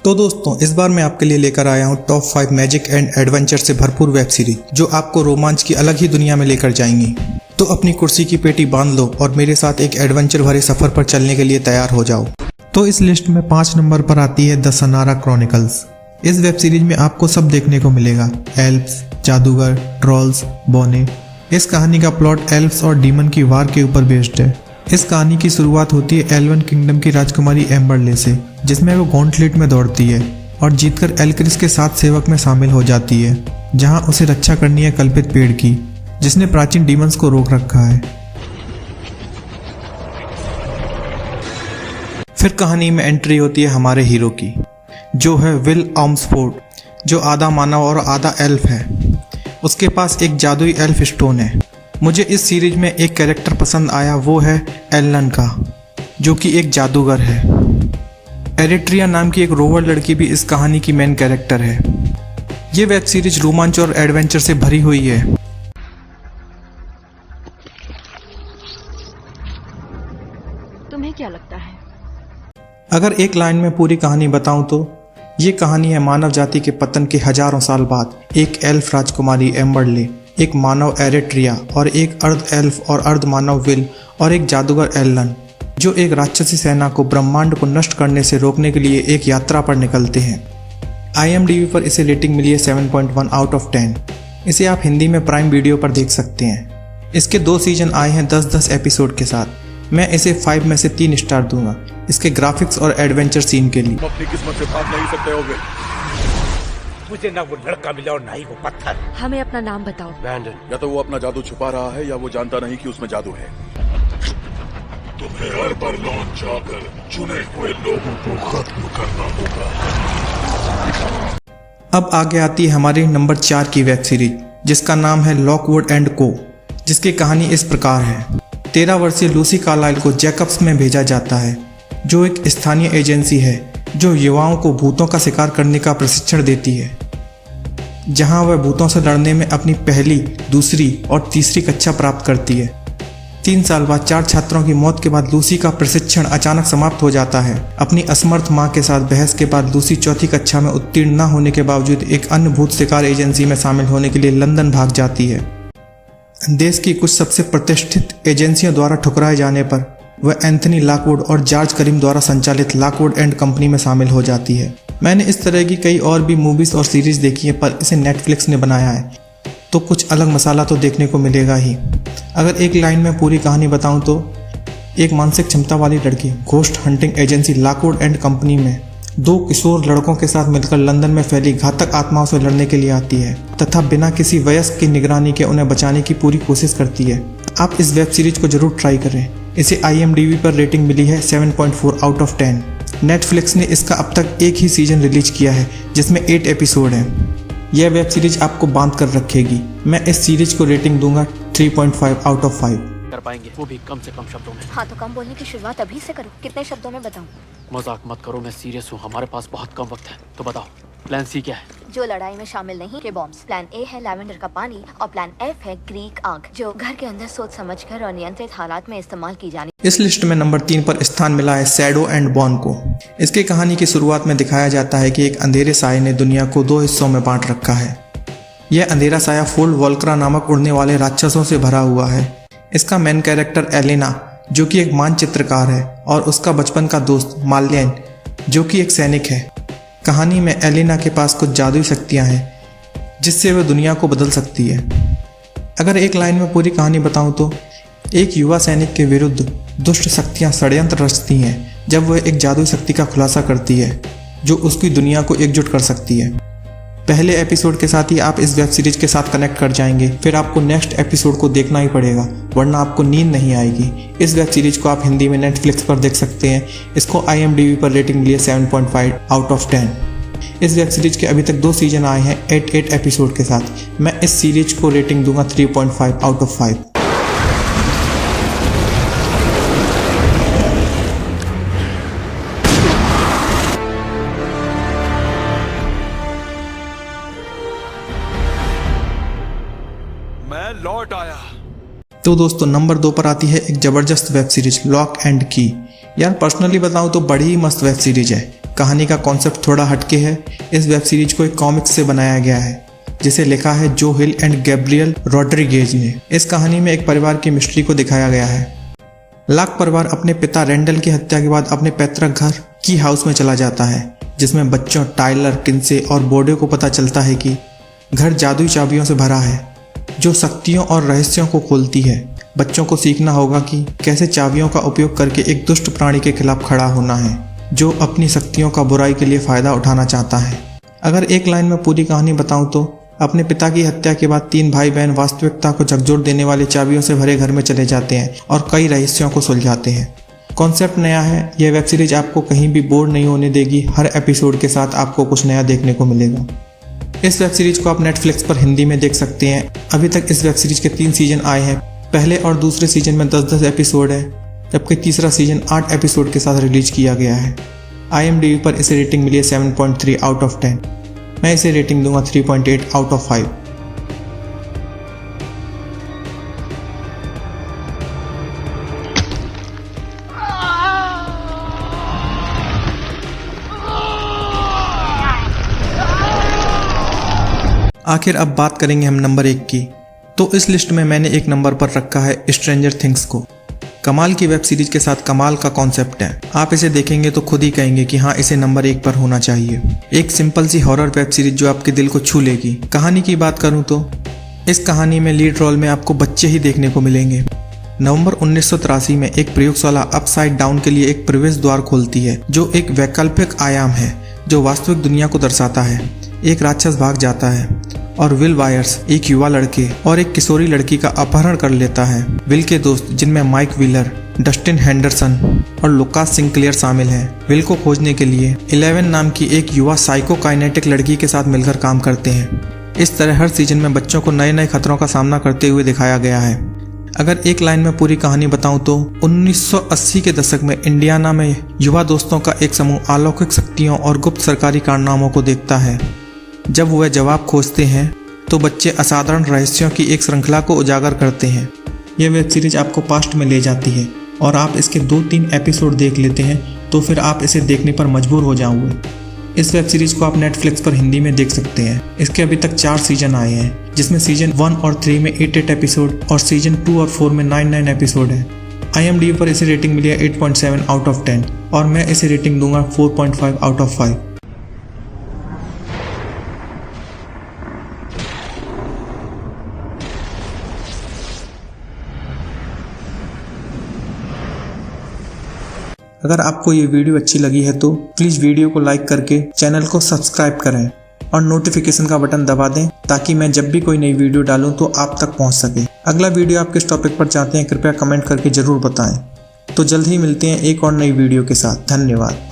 तो दोस्तों इस बार मैं आपके लिए लेकर आया हूँ टॉप 5 मैजिक एंड एडवेंचर से भरपूर वेब सीरीज जो आपको रोमांच की अलग ही दुनिया में लेकर जाएंगी। तो अपनी कुर्सी की पेटी बांध लो और मेरे साथ एक एडवेंचर भरे सफर पर चलने के लिए तैयार हो जाओ। तो इस लिस्ट में 5 नंबर पर आती है द सनारा क्रॉनिकल्स। इस वेब सीरीज में आपको सब देखने को मिलेगा, एल्फ्स, जादूगर, ट्रॉल्स, बौने। इस कहानी का प्लॉट एल्फ्स और डीमन की वार के ऊपर बेस्ड है। इस कहानी की शुरुआत होती है एल्वन किंगडम की राजकुमारी एम्बरले से, जिसमें वो गॉन्टलेट में दौड़ती है और जीतकर एल्क्रिस के साथ सेवक में शामिल हो जाती है, जहां उसे रक्षा करनी है कल्पित पेड़ की, जिसने प्राचीन डीमंस को रोक रखा है। फिर कहानी में एंट्री होती है हमारे हीरो की, जो है विल ऑम्सफोर्ड, जो आधा मानव और आधा एल्फ है। उसके पास एक जादुई एल्फ स्टोन है। मुझे इस सीरीज में एक कैरेक्टर पसंद आया, वो है एलन का, जो कि एक जादूगर है। एरिट्रिया नाम की एक रोवर लड़की भी इस कहानी की मेन कैरेक्टर है। ये वेब सीरीज रोमांच और एडवेंचर से भरी हुई है। तुम्हें क्या लगता है? अगर एक लाइन में पूरी कहानी बताऊं तो ये कहानी है मानव जाति के पतन के हजारों साल बाद एक एल्फ राजकुमारी एम्बरले, एक मानव एरिट्रिया और एक अर्ध एल्फ और अर्ध मानव विल और एक जादूगर एलन, जो एक राक्षसी सेना को ब्रह्मांड को नष्ट करने से रोकने के लिए एक यात्रा पर निकलते हैं। IMDb पर इसे रेटिंग मिली है 7.1 आउट ऑफ 10। इसे आप हिंदी में प्राइम वीडियो पर देख सकते हैं। इसके 2 सीजन आए हैं 10-10 एपिसोड के साथ। मैं इसे 5 में से 3 स्टार दूंगा इसके ग्राफिक्स और एडवेंचर सीन के लिए। अपनी किस्मत से भाग नहीं सकते होगे। मुझे ना वो लड़का मिला और ना ही वो पत्थर। हमें अपना नाम बताओ। ब्रैंडन। या तो वो अपना जादू छुपा रहा है या वो जानता नहीं कि उसमें जादू है। तुम्हें हर बार लौट जाकर चुने हुए लोगों को खत्म करना होगा। अब आगे आती है हमारी नंबर 4 की वेब सीरीज, जिसका नाम है लॉकवुड एंड को, जिसकी कहानी इस प्रकार है। 13 वर्षीय लूसी कार्लाइल को जैकब्स में भेजा जाता है, जो एक स्थानीय एजेंसी है जो युवाओं को भूतों का शिकार करने का प्रशिक्षण देती है, जहां वह भूतों से लड़ने में अपनी पहली, दूसरी और तीसरी कक्षा प्राप्त करती है। 3 साल बाद 4 छात्रों की मौत के बाद लूसी का प्रशिक्षण अचानक समाप्त हो जाता है। अपनी असमर्थ मां के साथ बहस के बाद लूसी 4थी कक्षा में उत्तीर्ण न होने के बावजूद एक अन्य भूत शिकार एजेंसी में शामिल होने के लिए लंदन भाग जाती है। देश की कुछ सबसे प्रतिष्ठित एजेंसियों द्वारा ठुकराए जाने पर वह एंथनी लॉकवुड और जॉर्ज करीम द्वारा संचालित लॉकवुड एंड कंपनी में शामिल हो जाती है। मैंने इस तरह की कई और भी मूवीज और सीरीज देखी है, पर इसे नेटफ्लिक्स ने बनाया है, तो कुछ अलग मसाला तो देखने को मिलेगा ही। अगर एक लाइन में पूरी कहानी बताऊं तो एक मानसिक क्षमता वाली लड़की ghost hunting agency Lockwood and company में 2 किशोर लड़कों के साथ मिलकर लंदन में फैली घातक आत्माओं से लड़ने के लिए आती है तथा बिना किसी वयस्क की निगरानी के उन्हें बचाने की पूरी कोशिश करती है। आप इस वेब सीरीज को जरूर ट्राई करें। इसे IMDb पर रेटिंग मिली है 7.4 आउट ऑफ 10। नेटफ्लिक्स ने इसका अब तक एक ही सीजन रिलीज किया है, जिसमें 8 एपिसोड हैं। यह वेब सीरीज आपको बांध कर रखेगी। मैं इस सीरीज को रेटिंग दूंगा 3.5 आउट ऑफ 5। कर पाएंगे, वो भी कम से कम शब्दों में। हाँ तो कम बोलने की शुरुआत अभी से करो। कितने शब्दों में बताऊं? मजाक मत करो, मैं सीरियस हूँ। हमारे पास बहुत कम वक्त है, तो बताओ प्लान C क्या है? जो लड़ाई में शामिल नहीं के बॉम्ब्स। प्लान A है लैवेंडर का पानी और प्लान F है ग्रीक आग, जो घर के अंदर सोच समझकर और नियंत्रित हालात में इस्तेमाल की जानी। इस लिस्ट में नंबर 3 पर स्थान मिला है शैडो एंड बॉर्न को। इसकी कहानी की शुरुआत में दिखाया जाता है कि एक अंधेरे साये ने दुनिया को 2 हिस्सों में बांट रखा है। यह अंधेरा साया फुल वोल्क्रा नामक उड़ने वाले राक्षसों से भरा हुआ है। इसका मेन कैरेक्टर एलेना, जो कि एक मानचित्रकार है, और उसका बचपन का दोस्त माल्यन, जो कि एक सैनिक है। कहानी में एलेना के पास कुछ जादुई शक्तियां हैं, जिससे वह दुनिया को बदल सकती है। अगर एक लाइन में पूरी कहानी बताऊं तो एक युवा सैनिक के विरुद्ध दुष्ट शक्तियां षड्यंत्र रचती हैं जब वह एक जादुई शक्ति का खुलासा करती है, जो उसकी दुनिया को एकजुट कर सकती है। पहले एपिसोड के साथ ही आप इस वेब सीरीज के साथ कनेक्ट कर जाएंगे, फिर आपको नेक्स्ट एपिसोड को देखना ही पड़ेगा, वरना आपको नींद नहीं आएगी। इस वेब सीरीज को आप हिंदी में नेटफ्लिक्स पर देख सकते हैं। इसको IMDb पर रेटिंग मिली है 7.5 आउट ऑफ 10। इस वेब सीरीज के अभी तक 2 सीजन आए हैं 8 एपिसोड के साथ। मैं इस सीरीज को रेटिंग दूंगा 3.5 आउट ऑफ 5। मैं लौट आया। तो दोस्तों नंबर 2 पर आती है एक जबरदस्त वेब सीरीज लॉक एंड की। यार पर्सनली बताऊं तो बड़ी ही मस्त वेब सीरीज है। कहानी का कॉन्सेप्ट थोड़ा हटके है। इस वेब सीरीज को एक कॉमिक्स से बनाया गया है जिसे लिखा है जो हिल एंड गैब्रियल रॉड्रिगेज ने। इस कहानी में एक परिवार की मिस्ट्री को दिखाया गया है। लाक परिवार अपने पिता रेंडल की हत्या के बाद अपने पैतृक घर की हाउस में चला जाता है, जिसमें बच्चों टाइलर, किन्से और बोर्डे को पता चलता है कि घर जादुई चाबियों से भरा है जो शक्तियों और रहस्यों को खोलती है। बच्चों को सीखना होगा कि कैसे चाबियों का उपयोग करके एक दुष्ट प्राणी के खिलाफ खड़ा होना है जो अपनी शक्तियों का बुराई के लिए फायदा उठाना चाहता है। अगर एक लाइन में पूरी कहानी बताऊं तो अपने पिता की हत्या के बाद 3 भाई बहन वास्तविकता को झकझोर देने वाले चाबियों से भरे घर में चले जाते हैं और कई रहस्यों को सुलझाते हैं। कॉन्सेप्ट नया है। यह वेब सीरीज आपको कहीं भी बोर नहीं होने देगी। हर एपिसोड के साथ आपको कुछ नया देखने को मिलेगा। इस वेब सीरीज को आप नेटफ्लिक्स पर हिंदी में देख सकते हैं। अभी तक इस वेब सीरीज के 3 सीजन आए हैं। पहले और दूसरे सीजन में 10-10 एपिसोड है, जबकि तीसरा सीजन 8 एपिसोड के साथ रिलीज किया गया है। IMDb पर इसे रेटिंग मिली है 7.3 आउट ऑफ 10। मैं इसे रेटिंग दूंगा 3.8 आउट ऑफ 5। आखिर अब बात करेंगे हम नंबर 1 की। तो इस लिस्ट में मैंने एक नंबर पर रखा है स्ट्रेंजर थिंग्स को। कमाल की वेब सीरीज के साथ कमाल का कॉन्सेप्ट है। आप इसे देखेंगे तो खुद ही कहेंगे कि हाँ, इसे नंबर 1 पर होना चाहिए। एक सिंपल सी हॉरर वेब सीरीज जो आपके दिल को छू लेगी। कहानी की बात करूं तो इस कहानी में लीड रोल में आपको बच्चे ही देखने को मिलेंगे। नवंबर 1983 में एक प्रयोगशाला अपसाइड डाउन के लिए एक प्रवेश द्वार खोलती है जो एक वैकल्पिक आयाम है जो वास्तविक दुनिया को दर्शाता है। एक राक्षस भाग जाता है और विल वायर्स एक युवा लड़के और एक किशोरी लड़की का अपहरण कर लेता है। विल के दोस्त जिनमें माइक व्हीलर, डस्टिन हेंडरसन और लुकास सिंक्लेयर शामिल हैं, विल को खोजने के लिए 11 नाम की एक युवा साइकोकाइनेटिक लड़की के साथ मिलकर काम करते हैं। इस तरह हर सीजन में बच्चों को नए नए खतरों का सामना करते हुए दिखाया गया है। अगर एक लाइन में पूरी कहानी बताऊं तो 1980 के दशक में इंडियाना में युवा दोस्तों का एक समूह अलौकिक शक्तियों और गुप्त सरकारी कारनामों को देखता है। जब वह जवाब खोजते हैं तो बच्चे असाधारण रहस्यों की एक श्रृंखला को उजागर करते हैं। यह वेब सीरीज आपको पास्ट में ले जाती है और आप इसके 2-3 एपिसोड देख लेते हैं तो फिर आप इसे देखने पर मजबूर हो जाओगे। इस वेब सीरीज को आप नेटफ्लिक्स पर हिंदी में देख सकते हैं। इसके अभी तक 4 सीजन आए हैं, जिसमें सीजन 1 और 3 में 8 एपिसोड और सीजन 2 और 4 में 9 एपिसोड है। IMDb पर इसे रेटिंग मिली है 8.7 आउट ऑफ 10 और मैं इसे रेटिंग दूंगा 4.5 आउट ऑफ 5। अगर आपको ये वीडियो अच्छी लगी है तो प्लीज़ वीडियो को लाइक करके चैनल को सब्सक्राइब करें और नोटिफिकेशन का बटन दबा दें ताकि मैं जब भी कोई नई वीडियो डालूं तो आप तक पहुंच सके। अगला वीडियो आप किस टॉपिक पर चाहते हैं कृपया कमेंट करके ज़रूर बताएं। तो जल्द ही मिलते हैं एक और नई वीडियो के साथ। धन्यवाद।